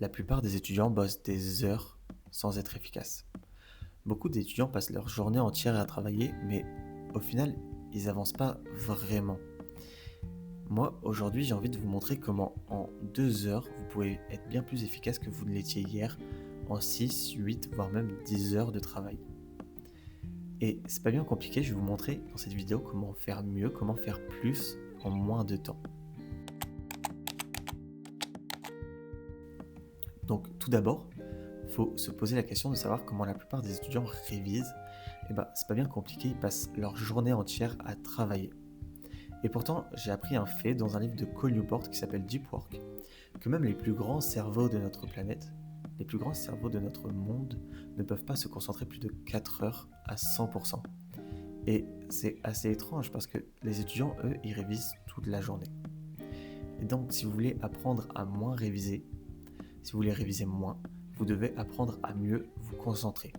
La plupart des étudiants bossent des heures sans être efficaces. Beaucoup d'étudiants passent leur journée entière à travailler, mais au final, ils n'avancent pas vraiment. Moi, aujourd'hui, j'ai envie de vous montrer comment en 2 heures, vous pouvez être bien plus efficace que vous ne l'étiez hier en 6, 8, voire même 10 heures de travail. Et c'est pas bien compliqué, je vais vous montrer dans cette vidéo comment faire mieux, comment faire plus en moins de temps. Donc tout d'abord, il faut se poser la question de savoir comment la plupart des étudiants révisent. Et c'est pas bien compliqué, ils passent leur journée entière à travailler. Et pourtant, j'ai appris un fait dans un livre de Cal Newport qui s'appelle Deep Work, que même les plus grands cerveaux de notre planète, les plus grands cerveaux de notre monde, ne peuvent pas se concentrer plus de 4 heures à 100%. Et c'est assez étrange parce que les étudiants, eux, ils révisent toute la journée. Et donc, si vous voulez apprendre à moins réviser, si vous voulez réviser moins, vous devez apprendre à mieux vous concentrer.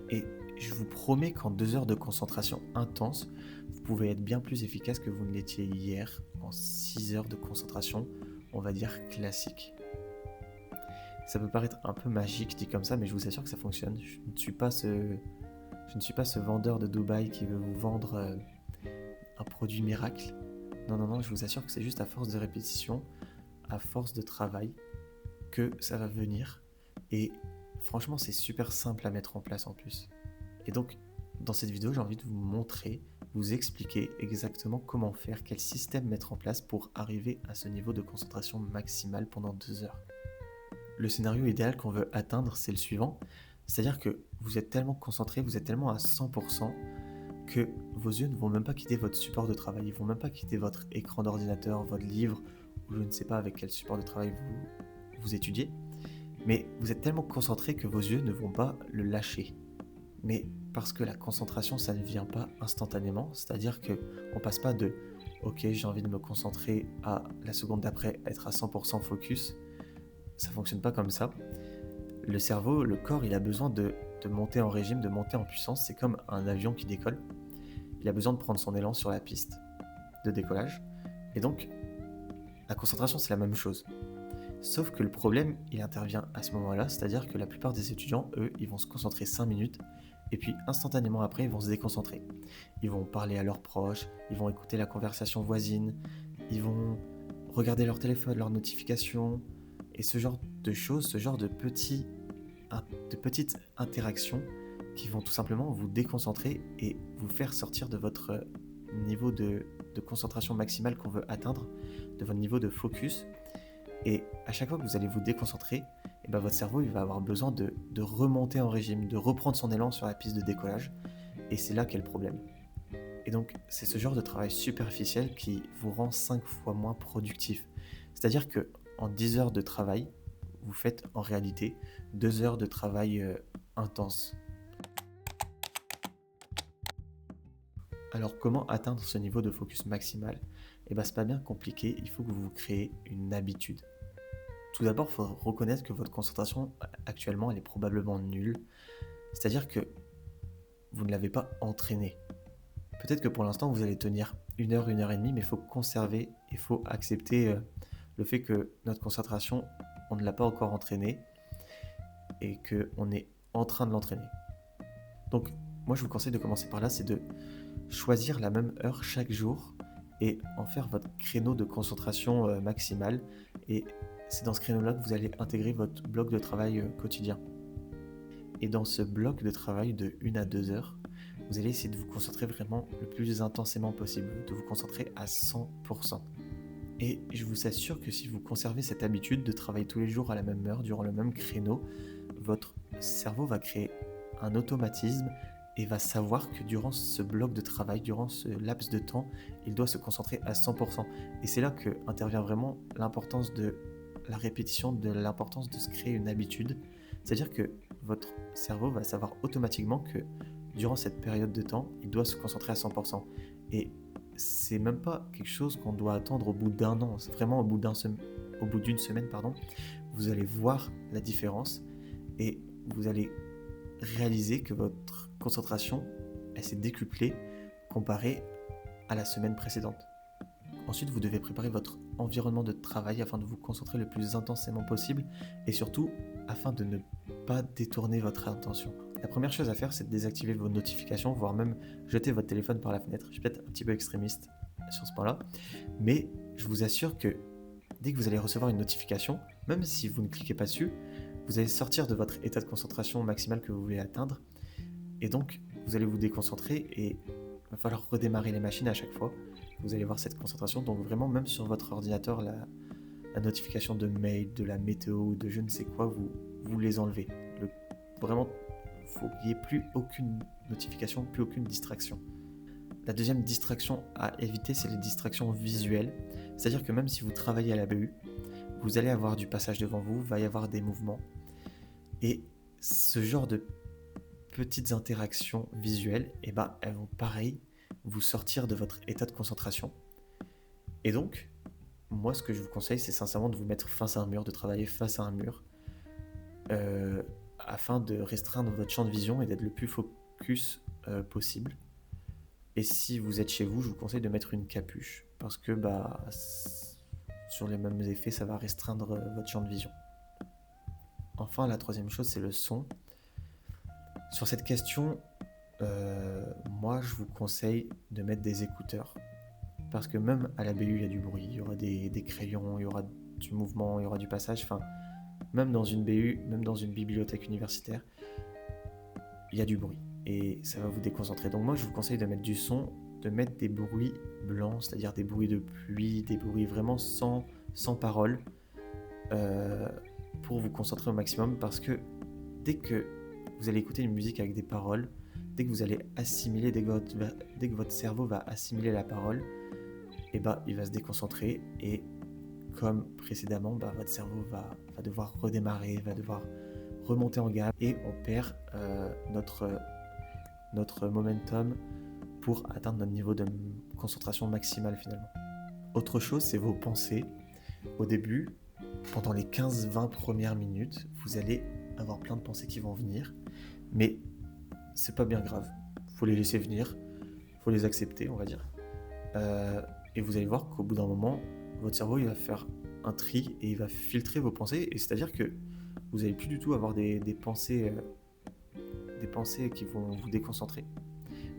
Et je vous promets qu'en 2 heures de concentration intense, vous pouvez être bien plus efficace que vous ne l'étiez hier en 6 heures de concentration, on va dire classique. Ça peut paraître un peu magique dit comme ça, mais je vous assure que ça fonctionne. Je ne suis pas ce vendeur de Dubaï qui veut vous vendre un produit miracle. Non, je vous assure que c'est juste à force de répétition, à force de travail, que ça va venir. Et franchement, c'est super simple à mettre en place en plus. Et donc, dans cette vidéo, j'ai envie de vous montrer, vous expliquer exactement comment faire, quel système mettre en place pour arriver à ce niveau de concentration maximale pendant 2 heures. Le scénario idéal qu'on veut atteindre, c'est le suivant. C'est-à-dire que vous êtes tellement concentré, vous êtes tellement à 100% que vos yeux ne vont même pas quitter votre support de travail. Ils ne vont même pas quitter votre écran d'ordinateur, votre livre, ou je ne sais pas avec quel support de travail vous étudiez. Mais vous êtes tellement concentré que vos yeux ne vont pas le lâcher. Mais parce que la concentration, ça ne vient pas instantanément, c'est-à-dire qu'on passe pas de « ok, j'ai envie de me concentrer » à la seconde d'après être à 100% focus. Ça fonctionne pas comme ça. Le cerveau, le corps, il a besoin de monter en régime, de monter en puissance. C'est comme un avion qui décolle. Il a besoin de prendre son élan sur la piste de décollage. Et donc, la concentration, c'est la même chose. Sauf que le problème, il intervient à ce moment-là, c'est-à-dire que la plupart des étudiants, eux, ils vont se concentrer 5 minutes et puis instantanément après, ils vont se déconcentrer. Ils vont parler à leurs proches, ils vont écouter la conversation voisine, ils vont regarder leur téléphone, leurs notifications, et ce genre de choses, ce genre de petites interactions qui vont tout simplement vous déconcentrer et vous faire sortir de votre niveau de concentration maximale qu'on veut atteindre, de votre niveau de focus. Et à chaque fois que vous allez vous déconcentrer, votre cerveau il va avoir besoin de remonter en régime, de reprendre son élan sur la piste de décollage. Et c'est là qu'est le problème. Et donc, c'est ce genre de travail superficiel qui vous rend 5 fois moins productif. C'est-à-dire qu'en 10 heures de travail, vous faites en réalité 2 heures de travail intense. Alors, comment atteindre ce niveau de focus maximal ? C'est pas bien compliqué, il faut que vous créez une habitude. Tout d'abord, il faut reconnaître que votre concentration actuellement, elle est probablement nulle. C'est-à-dire que vous ne l'avez pas entraînée. Peut-être que pour l'instant, vous allez tenir 1 heure, 1 heure et demie, mais il faut conserver, il faut accepter le fait que notre concentration, on ne l'a pas encore entraînée et qu'on est en train de l'entraîner. Donc, moi, je vous conseille de commencer par là, c'est de choisir la même heure chaque jour et en faire votre créneau de concentration maximale. Et c'est dans ce créneau-là que vous allez intégrer votre bloc de travail quotidien. Et dans ce bloc de travail de 1 à 2 heures, vous allez essayer de vous concentrer vraiment le plus intensément possible, de vous concentrer à 100%. Et je vous assure que si vous conservez cette habitude de travailler tous les jours à la même heure, durant le même créneau, votre cerveau va créer un automatisme et va savoir que durant ce bloc de travail, durant ce laps de temps, il doit se concentrer à 100%. Et c'est là que intervient vraiment l'importance de la répétition, de l'importance de se créer une habitude. C'est-à-dire que votre cerveau va savoir automatiquement que durant cette période de temps, il doit se concentrer à 100%. Et c'est même pas quelque chose qu'on doit attendre au bout d'1 an, c'est vraiment au bout d'une semaine, vous allez voir la différence et vous allez réaliser que votre concentration, elle s'est décuplée comparée à la semaine précédente. Ensuite, vous devez préparer votre environnement de travail afin de vous concentrer le plus intensément possible et surtout afin de ne pas détourner votre attention. La première chose à faire, c'est de désactiver vos notifications, voire même jeter votre téléphone par la fenêtre. Je suis peut-être un petit peu extrémiste sur ce point-là, mais je vous assure que dès que vous allez recevoir une notification, même si vous ne cliquez pas dessus, vous allez sortir de votre état de concentration maximal que vous voulez atteindre, et donc vous allez vous déconcentrer et il va falloir redémarrer les machines à chaque fois. Vous allez voir cette concentration, donc vraiment même sur votre ordinateur, la notification de mail, de la météo ou de je ne sais quoi, vous les enlevez. Vraiment, il faut qu'il n'y ait plus aucune notification, plus aucune distraction. La deuxième distraction à éviter, c'est les distractions visuelles. C'est-à-dire que même si vous travaillez à la BU, vous allez avoir du passage devant vous, il va y avoir des mouvements. Et ce genre de petites interactions visuelles, elles vont pareil vous sortir de votre état de concentration. Et donc, moi ce que je vous conseille, c'est sincèrement de vous mettre face à un mur, de travailler face à un mur, afin de restreindre votre champ de vision et d'être le plus focus possible. Et si vous êtes chez vous, je vous conseille de mettre une capuche, parce que sur les mêmes effets, ça va restreindre votre champ de vision. Enfin, la troisième chose, c'est le son. Sur cette question, moi, je vous conseille de mettre des écouteurs. Parce que même à la BU, il y a du bruit, il y aura des crayons, il y aura du mouvement, il y aura du passage. Enfin, même dans une BU, même dans une bibliothèque universitaire, il y a du bruit. Et ça va vous déconcentrer. Donc moi, je vous conseille de mettre du son, de mettre des bruits blancs, c'est-à-dire des bruits de pluie, des bruits vraiment sans parole, pour vous concentrer au maximum. Parce que dès que vous allez écouter une musique avec des paroles, dès que vous allez assimiler, dès que votre cerveau va assimiler la parole, il va se déconcentrer et comme précédemment, votre cerveau va devoir redémarrer, va devoir remonter en gamme et on perd notre momentum pour atteindre notre niveau de concentration maximale finalement. Autre chose, c'est vos pensées. Au début, pendant les 15-20 premières minutes, vous allez avoir plein de pensées qui vont venir, mais c'est pas bien grave. Faut les laisser venir, faut les accepter, on va dire. Et vous allez voir qu'au bout d'un moment, votre cerveau il va faire un tri et il va filtrer vos pensées. Et c'est-à-dire que vous n'allez plus du tout avoir des pensées qui vont vous déconcentrer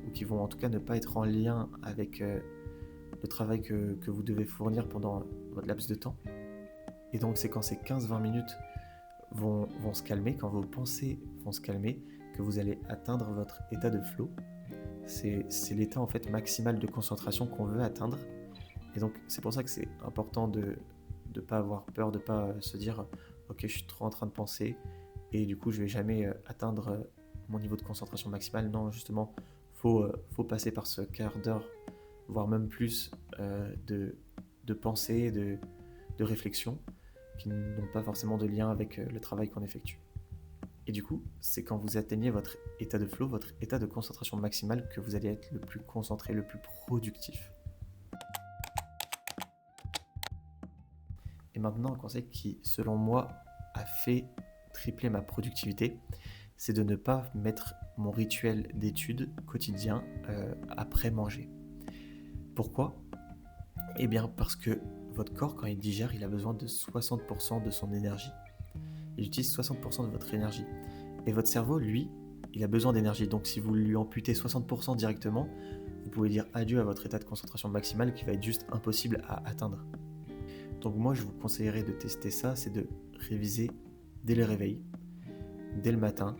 ou qui vont en tout cas ne pas être en lien avec le travail que vous devez fournir pendant votre laps de temps. Et donc c'est quand ces 15-20 minutes vont se calmer, quand vos pensées vont se calmer, que vous allez atteindre votre état de flow. C'est l'état en fait maximal de concentration qu'on veut atteindre. Et donc c'est pour ça que c'est important de ne pas avoir peur, de ne pas se dire ok, je suis trop en train de penser et du coup je vais jamais atteindre mon niveau de concentration maximale. Non, justement, faut passer par ce quart d'heure, voire même plus de pensée, de réflexion qui n'ont pas forcément de lien avec le travail qu'on effectue. Et du coup, c'est quand vous atteignez votre état de flow, votre état de concentration maximale, que vous allez être le plus concentré, le plus productif. Et maintenant, un conseil qui, selon moi, a fait tripler ma productivité, c'est de ne pas mettre mon rituel d'étude quotidien après manger. Pourquoi ? Eh bien, parce que votre corps, quand il digère, il a besoin de 60% de son énergie. Il utilise 60% de votre énergie. Et votre cerveau, lui, il a besoin d'énergie. Donc si vous lui amputez 60% directement, vous pouvez dire adieu à votre état de concentration maximale qui va être juste impossible à atteindre. Donc moi, je vous conseillerais de tester ça, c'est de réviser dès le réveil, dès le matin,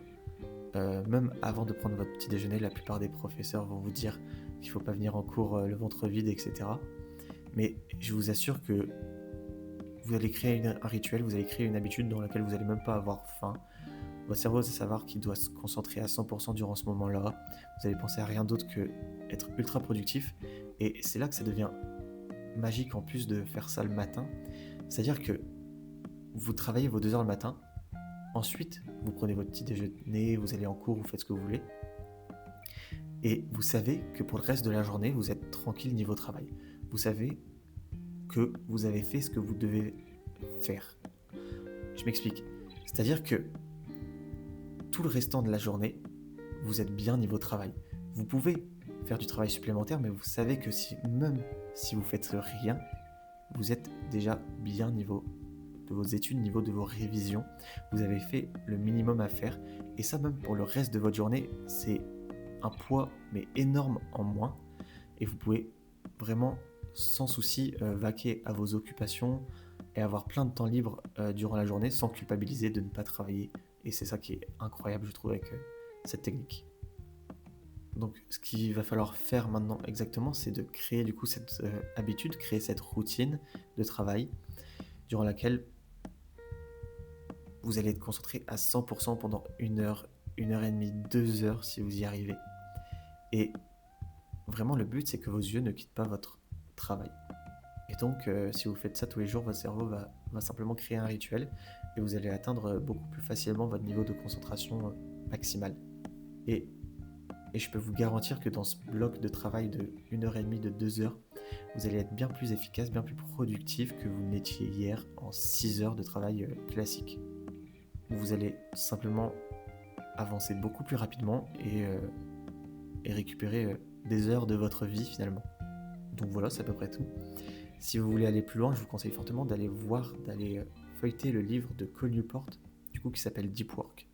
même avant de prendre votre petit déjeuner. La plupart des professeurs vont vous dire qu'il ne faut pas venir en cours le ventre vide, etc. Mais je vous assure que vous allez créer un rituel, vous allez créer une habitude dans laquelle vous n'allez même pas avoir faim. Votre cerveau va savoir qu'il doit se concentrer à 100% durant ce moment-là. Vous allez penser à rien d'autre que être ultra productif. Et c'est là que ça devient magique en plus de faire ça le matin. C'est-à-dire que vous travaillez vos 2 heures le matin. Ensuite, vous prenez votre petit déjeuner, vous allez en cours, vous faites ce que vous voulez. Et vous savez que pour le reste de la journée, vous êtes tranquille niveau travail. Vous savez que vous avez fait ce que vous devez faire. Je m'explique. C'est-à-dire que tout le restant de la journée, vous êtes bien niveau travail. Vous pouvez faire du travail supplémentaire, mais vous savez que même si vous faites rien, vous êtes déjà bien niveau de vos études, niveau de vos révisions. Vous avez fait le minimum à faire. Et ça, même pour le reste de votre journée, c'est un poids mais énorme en moins. Et vous pouvez vraiment, sans souci, vaquer à vos occupations et avoir plein de temps libre durant la journée sans culpabiliser de ne pas travailler. Et c'est ça qui est incroyable, je trouve, avec cette technique. Donc, ce qu'il va falloir faire maintenant exactement, c'est de créer du coup cette habitude, créer cette routine de travail durant laquelle vous allez être concentré à 100% pendant 1 heure, 1 heure et demie, 2 heures si vous y arrivez. Et vraiment, le but, c'est que vos yeux ne quittent pas votre travail. Et donc, si vous faites ça tous les jours, votre cerveau va simplement créer un rituel et vous allez atteindre beaucoup plus facilement votre niveau de concentration maximal. Et, et je peux vous garantir que dans ce bloc de travail de 1 heure et demie, de 2 heures, vous allez être bien plus efficace, bien plus productif que vous n'étiez hier en 6 heures de travail classique. Vous allez simplement avancer beaucoup plus rapidement et récupérer des heures de votre vie finalement. Donc voilà, c'est à peu près tout. Si vous voulez aller plus loin, je vous conseille fortement d'aller feuilleter le livre de Cole Newport, du coup qui s'appelle Deep Work.